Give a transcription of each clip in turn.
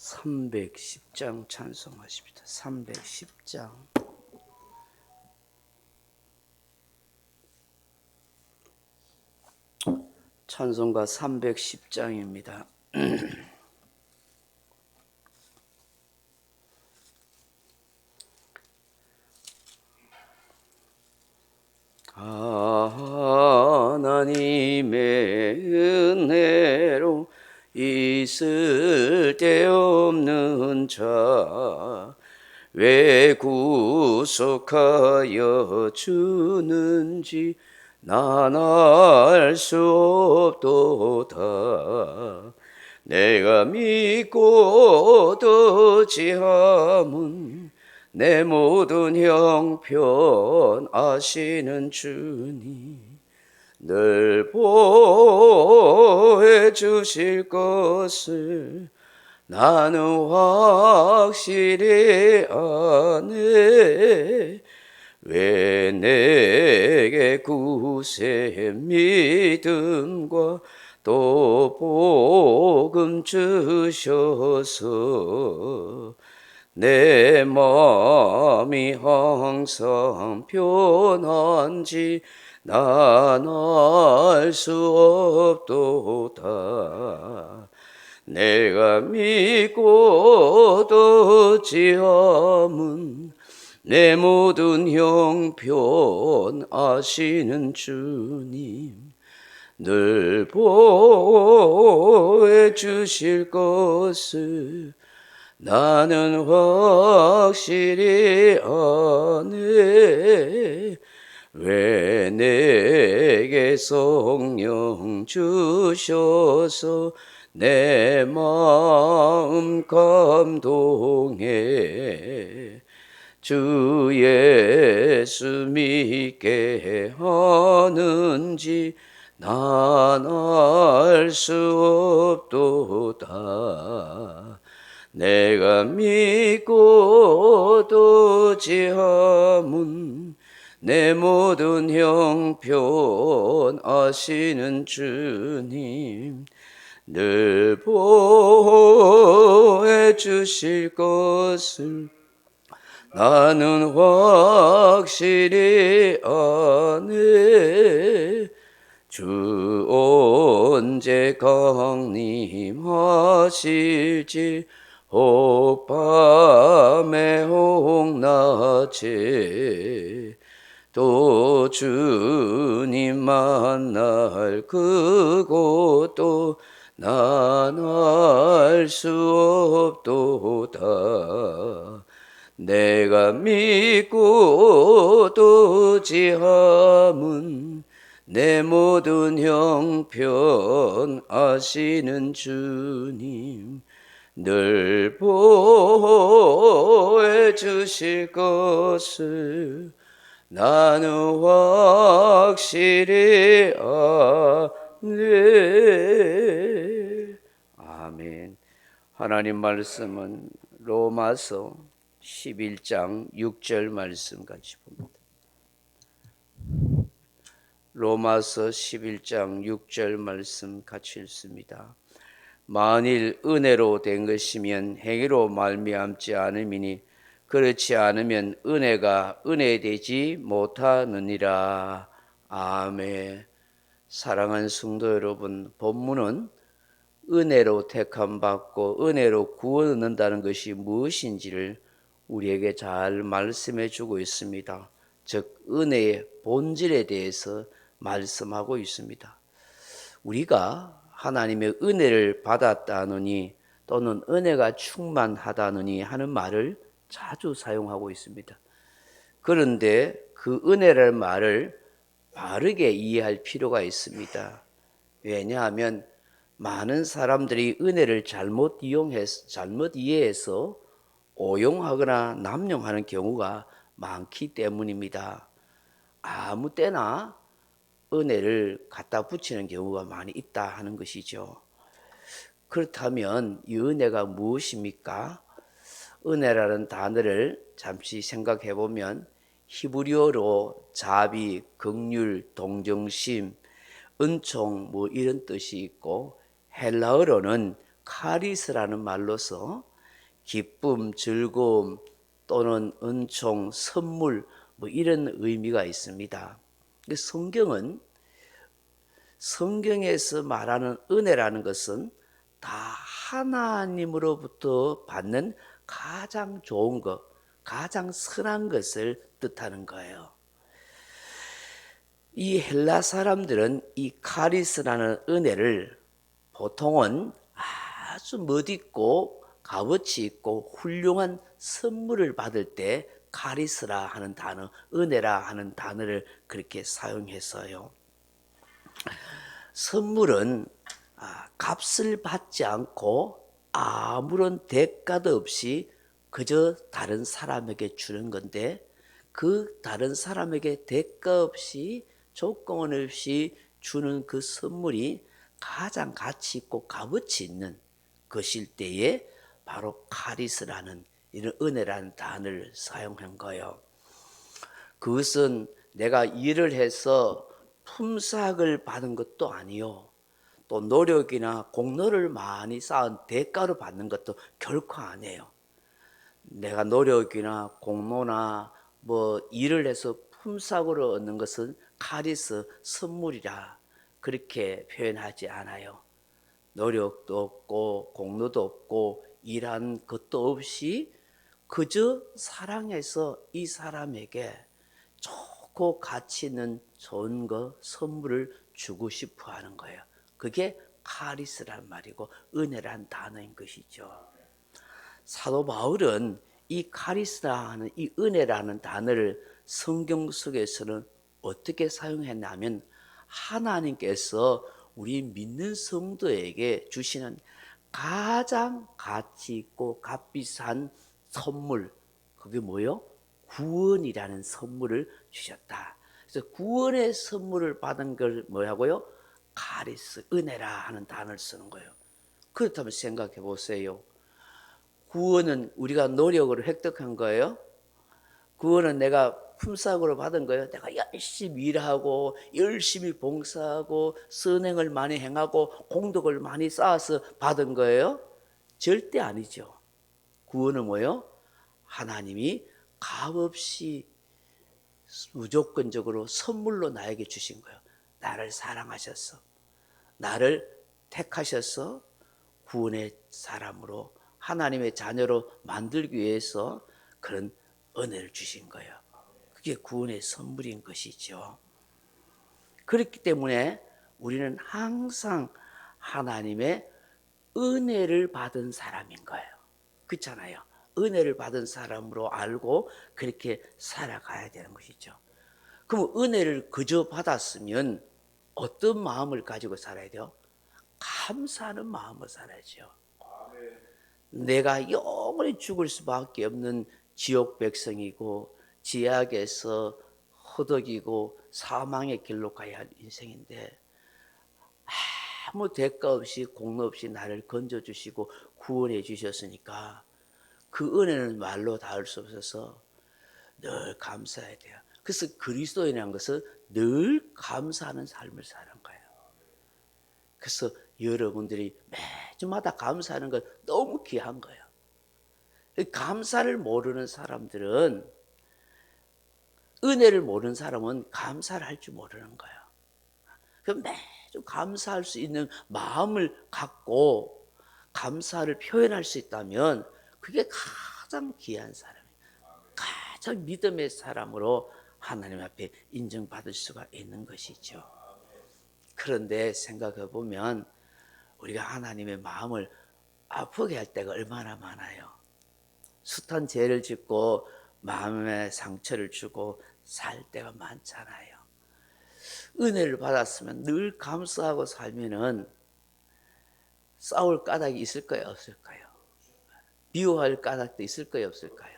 310장 찬송하십니다. 310장. 찬송가 310장입니다. 하나님의 은혜로 있을 데 없는 자 왜 구속하여 주는지 난 알 수 없도다. 내가 믿고 의지함은 내 모든 형편 아시는 주님 늘 보호해 주실 것을 나는 확실히 아네. 왜 내게 구세 믿음과 또 복음 주셔서 내 마음이 항상 편한지 난 알 수 없도다. 내가 믿고 의지함은 내 모든 형편 아시는 주님 늘 보호해 주실 것을 나는 확실히 아네. 왜 내게 성령 주셔서 내 마음 감동해 주 예수 믿게 하는지 난 알 수 없도다. 내가 믿고 의지함은 내 모든 형편 아시는 주님 늘 보호해 주실 것을 나는 확실히 아네. 주 언제 강림하실지 혹 밤에 혹 낮에 또 주님 만날 그곳도 난 알 수 없도다. 내가 믿고 의지함은 내 모든 형편 아시는 주님 늘 보호해 주실 것을 나는 확실히 아네. 아멘. 하나님 말씀은 로마서 11장 6절 말씀 같이 봅니다. 로마서 11장 6절 말씀 같이 읽습니다. 만일 은혜로 된 것이면 행위로 말미암지 않음이니 그렇지 않으면 은혜가 은혜되지 못하느니라. 아멘. 사랑하는 성도 여러분, 본문은 은혜로 택함받고 은혜로 구원 얻는다는 것이 무엇인지를 우리에게 잘 말씀해 주고 있습니다. 즉 은혜의 본질에 대해서 말씀하고 있습니다. 우리가 하나님의 은혜를 받았다느니 또는 은혜가 충만하다느니 하는 말을 자주 사용하고 있습니다. 그런데 그 은혜라는 말을 바르게 이해할 필요가 있습니다. 왜냐하면 많은 사람들이 은혜를 잘못 이해해서 오용하거나 남용하는 경우가 많기 때문입니다. 아무 때나 은혜를 갖다 붙이는 경우가 많이 있다 하는 것이죠. 그렇다면 이 은혜가 무엇입니까? 은혜라는 단어를 잠시 생각해 보면 히브리어로 자비, 긍휼, 동정심, 은총 이런 뜻이 있고 헬라어로는 카리스라는 말로서 기쁨, 즐거움 또는 은총, 선물 뭐 이런 의미가 있습니다. 성경에서 말하는 은혜라는 것은 다 하나님으로부터 받는 가장 좋은 것, 가장 선한 것을 뜻하는 거예요. 이 헬라 사람들은 이 카리스라는 은혜를 보통은 아주 멋있고 값어치 있고 훌륭한 선물을 받을 때 카리스라 하는 단어, 은혜라 하는 단어를 그렇게 사용했어요. 선물은 값을 받지 않고 아무런 대가도 없이 그저 다른 사람에게 주는 건데, 그 다른 사람에게 대가 없이 조건 없이 주는 그 선물이 가장 가치 있고 값어치 있는 것일 때에 바로 카리스라는 이런 은혜라는 단어를 사용한 거예요. 그것은 내가 일을 해서 품삯을 받은 것도 아니요, 또 노력이나 공로를 많이 쌓은 대가로 받는 것도 결코 아니에요. 내가 노력이나 공로나 뭐 일을 해서 품삯으로 얻는 것은 카리스, 선물이라 그렇게 표현하지 않아요. 노력도 없고 공로도 없고 일한 것도 없이 그저 사랑해서 이 사람에게 좋고 가치 있는 좋은 거, 선물을 주고 싶어 하는 거예요. 그게 카리스란 말이고 은혜란 단어인 것이죠. 사도 바울은 이 카리스라는 이 은혜라는 단어를 성경 속에서는 어떻게 사용했냐면, 하나님께서 우리 믿는 성도에게 주시는 가장 가치 있고 값비싼 선물, 그게 뭐요? 구원이라는 선물을 주셨다. 그래서 구원의 선물을 받은 걸 뭐라고요? 카리스, 은혜라 하는 단어를 쓰는 거예요. 그렇다면 생각해 보세요. 구원은 우리가 노력으로 획득한 거예요? 구원은 내가 품삯으로 받은 거예요? 내가 열심히 일하고 열심히 봉사하고 선행을 많이 행하고 공덕을 많이 쌓아서 받은 거예요? 절대 아니죠. 구원은 뭐예요? 하나님이 값없이 무조건적으로 선물로 나에게 주신 거예요. 나를 사랑하셔서, 나를 택하셔서 구원의 사람으로, 하나님의 자녀로 만들기 위해서 그런 은혜를 주신 거예요. 그게 구원의 선물인 것이죠. 그렇기 때문에 우리는 항상 하나님의 은혜를 받은 사람인 거예요. 그렇잖아요. 은혜를 받은 사람으로 알고 그렇게 살아가야 되는 것이죠. 그럼 은혜를 그저 받았으면 어떤 마음을 가지고 살아야 돼요? 감사하는 마음으로 살아야죠. 내가 영원히 죽을 수밖에 없는 지옥 백성이고 지옥에서 허덕이고 사망의 길로 가야 할 인생인데, 아무 대가 없이 공로 없이 나를 건져주시고 구원해 주셨으니까 그 은혜는 말로 닿을 수 없어서 늘 감사해야 돼요. 그래서 그리스도인이라는 것은 늘 감사하는 삶을 사는 거예요. 그래서 여러분들이 매주마다 감사하는 건 너무 귀한 거예요. 감사를 모르는 사람들은, 은혜를 모르는 사람은 감사를 할 줄 모르는 거예요. 그럼 매주 감사할 수 있는 마음을 갖고 감사를 표현할 수 있다면 그게 가장 귀한 사람이에요. 가장 믿음의 사람으로 하나님 앞에 인정받을 수가 있는 것이죠. 그런데 생각해 보면 우리가 하나님의 마음을 아프게 할 때가 얼마나 많아요. 숱한 죄를 짓고 마음에 상처를 주고 살 때가 많잖아요. 은혜를 받았으면 늘 감사하고 살면은 싸울 까닭이 있을까요, 없을까요? 미워할 까닭도 있을까요, 없을까요?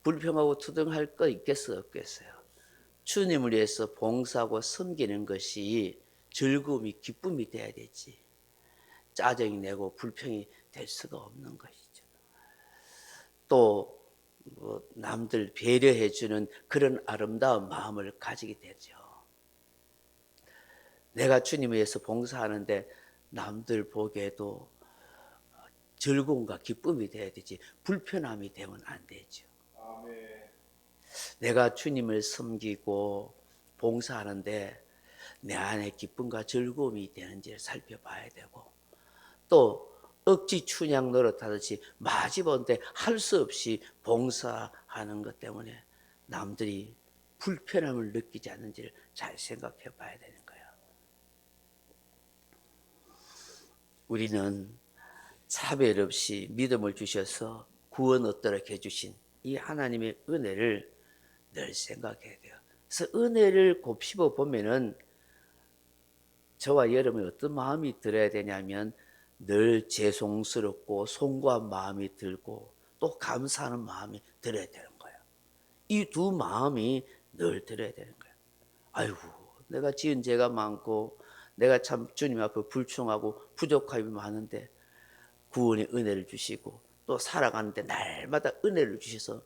불평하고 투정할 거 있겠어요, 없겠어요? 주님을 위해서 봉사하고 섬기는 것이 즐거움이, 기쁨이 돼야 되지, 짜증이 내고 불평이 될 수가 없는 것이죠. 또 남들 배려해주는 그런 아름다운 마음을 가지게 되죠. 내가 주님을 위해서 봉사하는데 남들 보기에도 즐거움과 기쁨이 돼야 되지 불편함이 되면 안 되죠. 아멘. 내가 주님을 섬기고 봉사하는데 내 안에 기쁨과 즐거움이 되는지를 살펴봐야 되고, 또 억지 춘향 노릇하듯이 마지못해 할 수 없이 봉사하는 것 때문에 남들이 불편함을 느끼지 않는지를 잘 생각해 봐야 되는 거예요. 우리는 차별 없이 믿음을 주셔서 구원 얻도록 해주신 이 하나님의 은혜를 늘 생각해야 돼요. 그래서 은혜를 곱씹어 보면은 저와 여러분이 어떤 마음이 들어야 되냐면 늘 죄송스럽고 송구한 마음이 들고 또 감사하는 마음이 들어야 되는 거예요. 이 두 마음이 늘 들어야 되는 거예요. 아이고, 내가 지은 죄가 많고 내가 참 주님 앞에 불충하고 부족함이 많은데 구원의 은혜를 주시고 또 살아가는데 날마다 은혜를 주셔서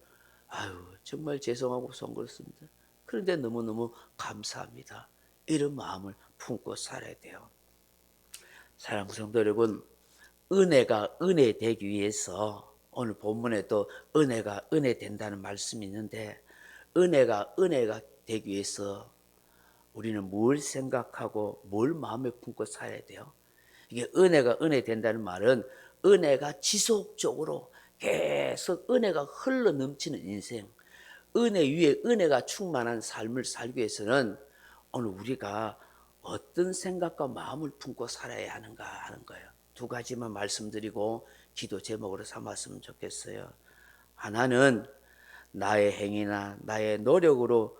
아유, 정말 죄송하고 송구스럽습니다. 그런데 너무너무 감사합니다. 이런 마음을 품고 살아야 돼요. 사랑하는 성도 여러분, 은혜가 은혜 되기 위해서 오늘 본문에도 은혜가 은혜 된다는 말씀이 있는데, 은혜가 되기 위해서 우리는 뭘 생각하고 뭘 마음에 품고 살아야 돼요? 이게 은혜가 은혜 된다는 말은 은혜가 지속적으로 계속 은혜가 흘러 넘치는 인생, 은혜 위에 은혜가 충만한 삶을 살기 위해서는 오늘 우리가 어떤 생각과 마음을 품고 살아야 하는가 하는 거예요. 두 가지만 말씀드리고 기도 제목으로 삼았으면 좋겠어요. 하나는 나의 행위나 나의 노력으로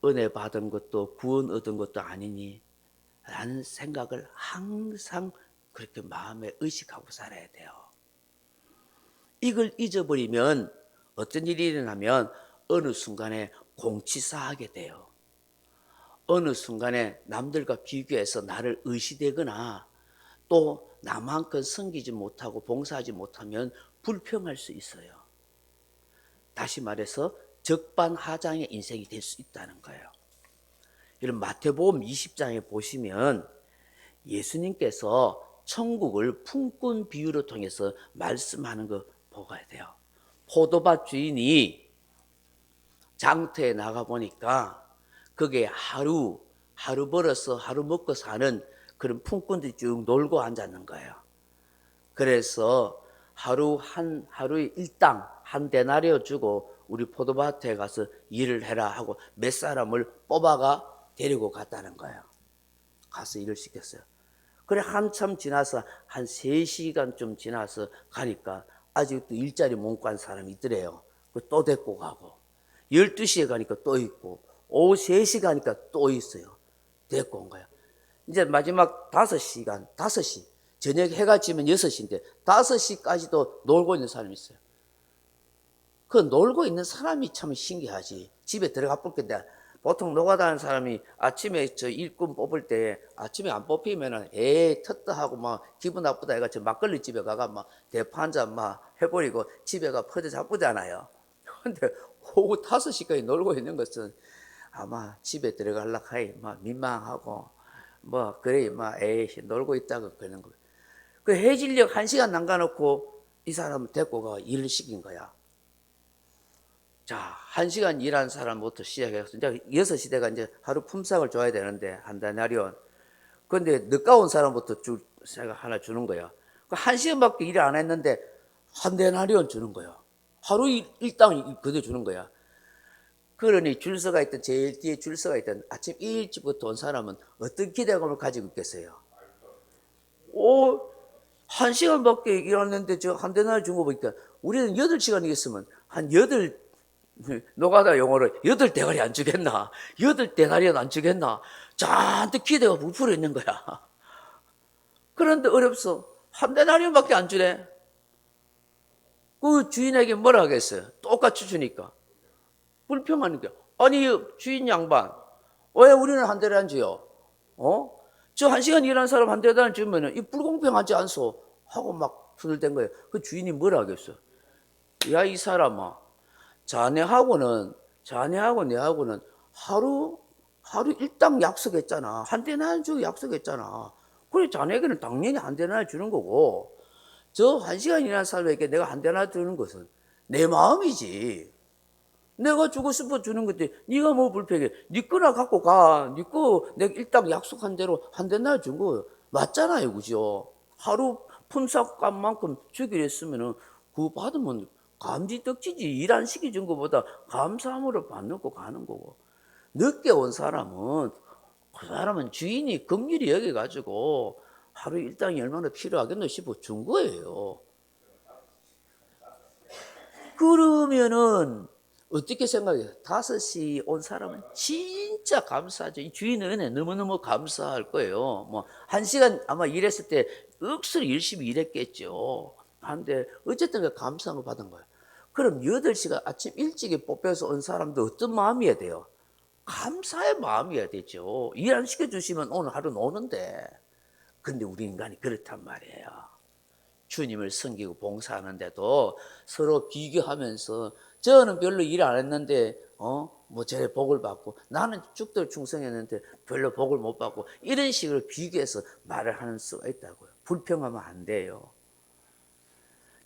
은혜 받은 것도 구원 얻은 것도 아니니 라는 생각을 항상 그렇게 마음에 의식하고 살아야 돼요. 이걸 잊어버리면 어떤 일이 일어나면 어느 순간에 공치사하게 돼요. 어느 순간에 남들과 비교해서 나를 의시되거나 또 나만큼 섬기지 못하고 봉사하지 못하면 불평할 수 있어요. 다시 말해서 적반하장의 인생이 될 수 있다는 거예요. 이런 마태복음 20장에 보시면 예수님께서 천국을 품꾼 비유를 통해서 말씀하는 거 보아야 돼요. 포도밭 주인이 장터에 나가 보니까 거기에 하루 벌어서 하루 먹고 사는 그런 품꾼들이 쭉 놀고 앉았는 거예요. 그래서 하루에 일당 한 데나리오 주고 우리 포도밭에 가서 일을 해라 하고 몇 사람을 뽑아가 데리고 갔다는 거예요. 가서 일을 시켰어요. 그래 한참 지나서 한 3시간쯤 지나서 가니까 아직도 일자리 못 간 사람이 있더래요. 또 데리고 가고 12시에 가니까 또 있고 오후 3시 가니까 또 있어요. 데리고 온 거예요. 이제 마지막 5시 저녁 해가 지면 6시인데 5시까지도 놀고 있는 사람이 있어요. 그 놀고 있는 사람이 참 신기하지. 집에 들어가 볼 건데 보통 노가다하는 사람이 아침에 저 일꾼 뽑을 때 아침에 안 뽑히면은 텄다 막 기분 나쁘다 해가지고 막걸리 집에 가가 막 대파 한 잔 막 해버리고 집에 가 퍼져 자쁘잖아요. 근데 오후 5시까지 놀고 있는 것은 아마 집에 들어가려고 하이 막 민망하고 뭐 그래 막 놀고 있다고 그러는 거예요. 그 해질녘 1시간 남겨놓고 이 사람을 데리고 가 일을 시킨 거야. 자, 1시간 일한 사람부터 시작해서 이제 6시 대가 이제 하루 품삯을 줘야 되는데 한 데나리온. 근데 늦가온 사람부터 하나 주는 거야. 그 1시간밖에 일 안 했는데 한 데나리온 주는 거야. 하루 일당 그대 주는 거야. 그러니 줄서가 있던 제일 뒤에 줄서가 있던 아침 일찍부터 온 사람은 어떤 기대감을 가지고 있겠어요? 1시간밖에 일했는데 저 한 데나리 준 거 보니까 우리는 8시간이겠으면 한 8, 노가다 용어로 8대가리 안 주겠나? 8대나리는 안 주겠나? 잔뜩 기대가 부풀어 있는 거야. 그런데 어렵소. 한 데나리밖에 안 주네. 그 주인에게 뭐라 하겠어요? 똑같이 주니까. 불평하는 거야. 아니 주인 양반 왜 우리는 한 대를 안 줘요? 저 1시간 일하는 사람 한 대를 안 주면 이 불공평하지 않소? 하고 막 두들댄 거예요. 그 주인이 뭐라 하겠어? 야 이 사람아, 자네하고 내하고는 하루 일당 약속했잖아. 한 대나 주고 약속했잖아. 그래 자네에게는 당연히 한 대나 주는 거고 저 1시간 일하는 사람에게 내가 한 대 하나 주는 것은 내 마음이지. 내가 주고 싶어 주는 건데 네가 뭐 불평해. 네 거나 갖고 가. 네 거 내가 일당 약속한 대로 한 대 나 준 거 맞잖아요. 그죠? 하루 품삯값만큼 주기로 했으면은 그거 받으면 감지덕지지. 일 안 시켜준 것보다 감사함으로 받는 거 가는 거고. 늦게 온 사람은 그 사람은 주인이 긍휼히 여겨가지고 하루 일당이 얼마나 필요하겠노 싶어 준 거예요. 그러면은 어떻게 생각해요? 5시 온 사람은 진짜 감사하죠. 이 주인의 은혜 너무너무 감사할 거예요. 뭐 1시간 아마 일했을 때 억수로 열심히 일했겠죠. 한데 어쨌든 그 감사한 거 받은 거예요. 그럼 8시가 아침 일찍이 뽑혀서 온 사람도 어떤 마음이어야 돼요? 감사의 마음이어야 되죠. 일 안 시켜주시면 오늘 하루는 오는데. 근데 우리 인간이 그렇단 말이에요. 주님을 섬기고 봉사하는데도 서로 비교하면서 저는 별로 일 안 했는데 뭐 제 복을 받고 나는 죽도록 충성했는데 별로 복을 못 받고 이런 식으로 비교해서 말을 하는 수가 있다고요. 불평하면 안 돼요.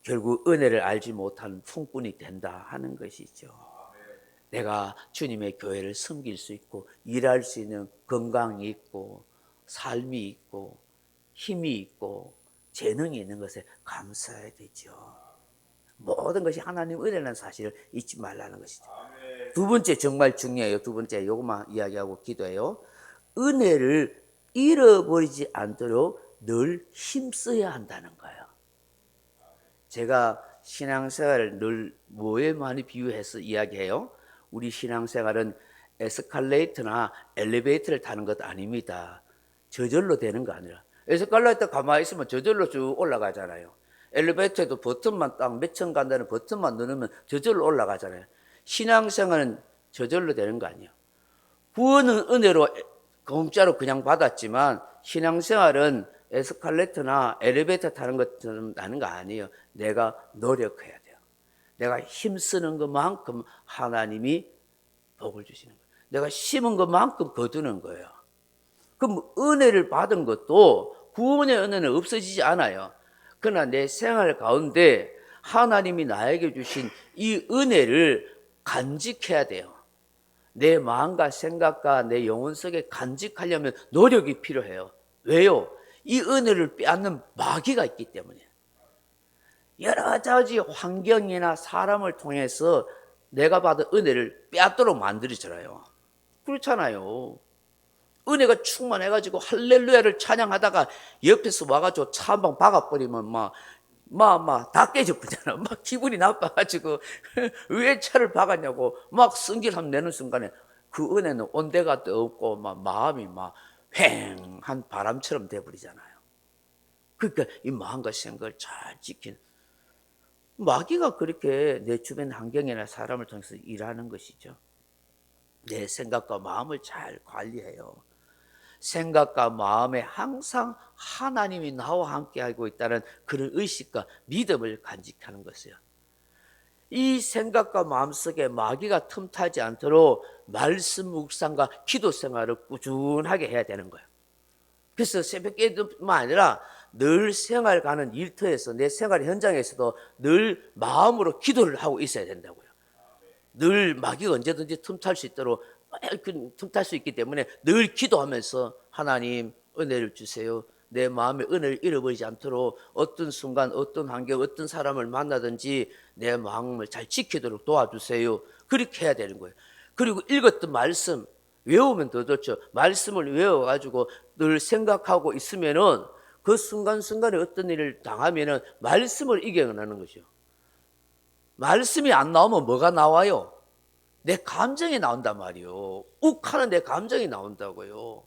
결국 은혜를 알지 못하는 풍꾼이 된다 하는 것이죠. 내가 주님의 교회를 섬길 수 있고 일할 수 있는 건강이 있고 삶이 있고 힘이 있고 재능이 있는 것에 감사해야 되죠. 모든 것이 하나님 은혜라는 사실을 잊지 말라는 것이죠. 두 번째 정말 중요해요. 두 번째 이것만 이야기하고 기도해요. 은혜를 잃어버리지 않도록 늘 힘써야 한다는 거예요. 제가 신앙생활을 늘 뭐에 많이 비유해서 이야기해요? 우리 신앙생활은 에스컬레이터나 엘리베이터를 타는 것 아닙니다. 저절로 되는 거 아니라. 에스컬레이터 가만히 있으면 저절로 쭉 올라가잖아요. 엘리베이터도 버튼만 딱 몇 층 간다는 버튼만 누르면 저절로 올라가잖아요. 신앙생활은 저절로 되는 거 아니에요. 구원은 은혜로 공짜로 그냥 받았지만 신앙생활은 에스컬레이터나 엘리베이터 타는 것처럼 나는 거 아니에요. 내가 노력해야 돼요. 내가 힘쓰는 것만큼 하나님이 복을 주시는 거예요. 내가 심은 것만큼 거두는 거예요. 그럼 은혜를 받은 것도 구원의 은혜는 없어지지 않아요. 그러나 내 생활 가운데 하나님이 나에게 주신 이 은혜를 간직해야 돼요. 내 마음과 생각과 내 영혼 속에 간직하려면 노력이 필요해요. 왜요? 이 은혜를 빼앗는 마귀가 있기 때문에. 여러 가지 환경이나 사람을 통해서 내가 받은 은혜를 빼앗도록 만들어져요. 그렇잖아요. 은혜가 충만해가지고 할렐루야를 찬양하다가 옆에서 와가지고 차 한 방 박아버리면 다 깨져버리잖아. 막 기분이 나빠가지고 왜 차를 박았냐고 막 승질함 내는 순간에 그 은혜는 온데가 없고 마음이 휑한 바람처럼 돼버리잖아요. 그러니까 이 마음과 생각을 잘 지키는 마귀가 그렇게 내 주변 환경이나 사람을 통해서 일하는 것이죠. 내 생각과 마음을 잘 관리해요. 생각과 마음에 항상 하나님이 나와 함께하고 있다는 그런 의식과 믿음을 간직하는 것이에요. 이 생각과 마음속에 마귀가 틈타지 않도록 말씀 묵상과 기도 생활을 꾸준하게 해야 되는 거예요. 그래서 새벽기도뿐만 아니라 늘 생활 가는 일터에서 내 생활 현장에서도 늘 마음으로 기도를 하고 있어야 된다고요. 늘 마귀가 언제든지 틈탈 수 있도록 틈탈 수 있기 때문에 늘 기도하면서 하나님 은혜를 주세요. 내 마음의 은혜를 잃어버리지 않도록 어떤 순간 어떤 환경 어떤 사람을 만나든지 내 마음을 잘 지키도록 도와주세요. 그렇게 해야 되는 거예요. 그리고 읽었던 말씀 외우면 더 좋죠. 말씀을 외워가지고 늘 생각하고 있으면은 그 순간순간에 어떤 일을 당하면은 말씀을 이겨내는 거죠. 말씀이 안 나오면 뭐가 나와요? 내 감정이 나온단 말이에요. 욱하는 내 감정이 나온다고요.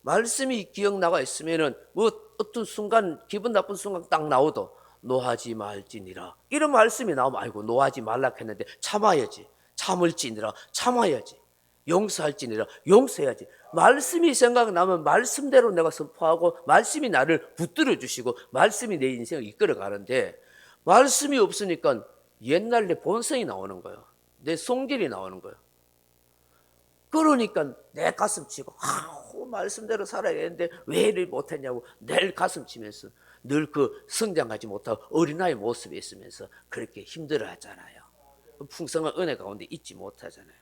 말씀이 기억나가 있으면은 뭐 어떤 순간 기분 나쁜 순간 딱 나오도 노하지 말지니라 이런 말씀이 나오면 아이고 노하지 말라 했는데 참아야지. 참을지니라 참아야지. 용서할지니라 용서해야지. 말씀이 생각나면 말씀대로 내가 선포하고 말씀이 나를 붙들어 주시고 말씀이 내 인생을 이끌어 가는데 말씀이 없으니까 옛날 내 본성이 나오는 거예요. 내 성질이 나오는 거예요. 그러니까 내 가슴 치고 말씀대로 살아야 되는데 왜 이를 못했냐고 늘 가슴 치면서 늘 그 성장하지 못하고 어린아이 모습에 있으면서 그렇게 힘들어하잖아요. 풍성한 은혜 가운데 있지 못하잖아요.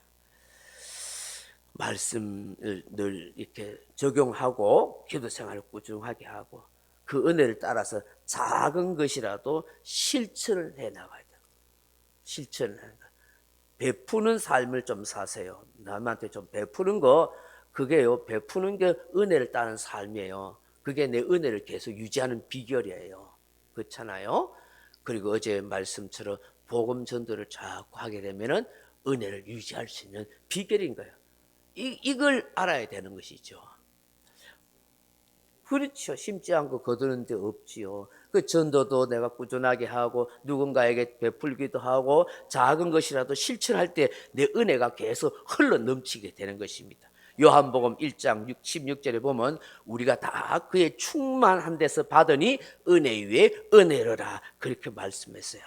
말씀을 늘 이렇게 적용하고 기도 생활을 꾸준하게 하고 그 은혜를 따라서 작은 것이라도 실천을 해 나가야 돼요. 실천을 하는 거. 베푸는 삶을 좀 사세요. 남한테 좀 베푸는 거, 그게요, 베푸는 게 은혜를 따는 삶이에요. 그게 내 은혜를 계속 유지하는 비결이에요. 그렇잖아요? 그리고 어제 말씀처럼 복음 전도를 자꾸 하게 되면은 은혜를 유지할 수 있는 비결인 거예요. 이걸 알아야 되는 것이죠. 그렇죠. 심지 않고 거두는 데 없지요. 그 전도도 내가 꾸준하게 하고 누군가에게 베풀기도 하고 작은 것이라도 실천할 때 내 은혜가 계속 흘러 넘치게 되는 것입니다. 요한복음 1장 16절에 보면 우리가 다 그의 충만한 데서 받으니 은혜 위에 은혜로라 그렇게 말씀했어요.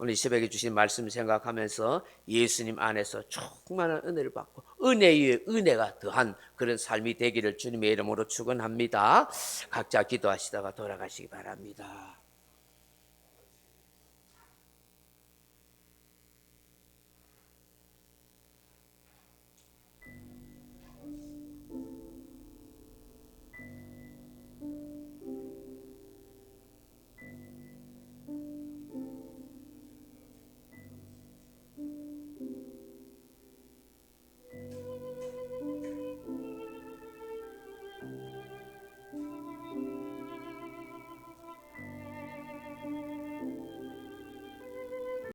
오늘 이 새벽에 주신 말씀 생각하면서 예수님 안에서 충만한 은혜를 받고 은혜 위에 은혜가 더한 그런 삶이 되기를 주님의 이름으로 축원합니다. 각자 기도하시다가 돌아가시기 바랍니다.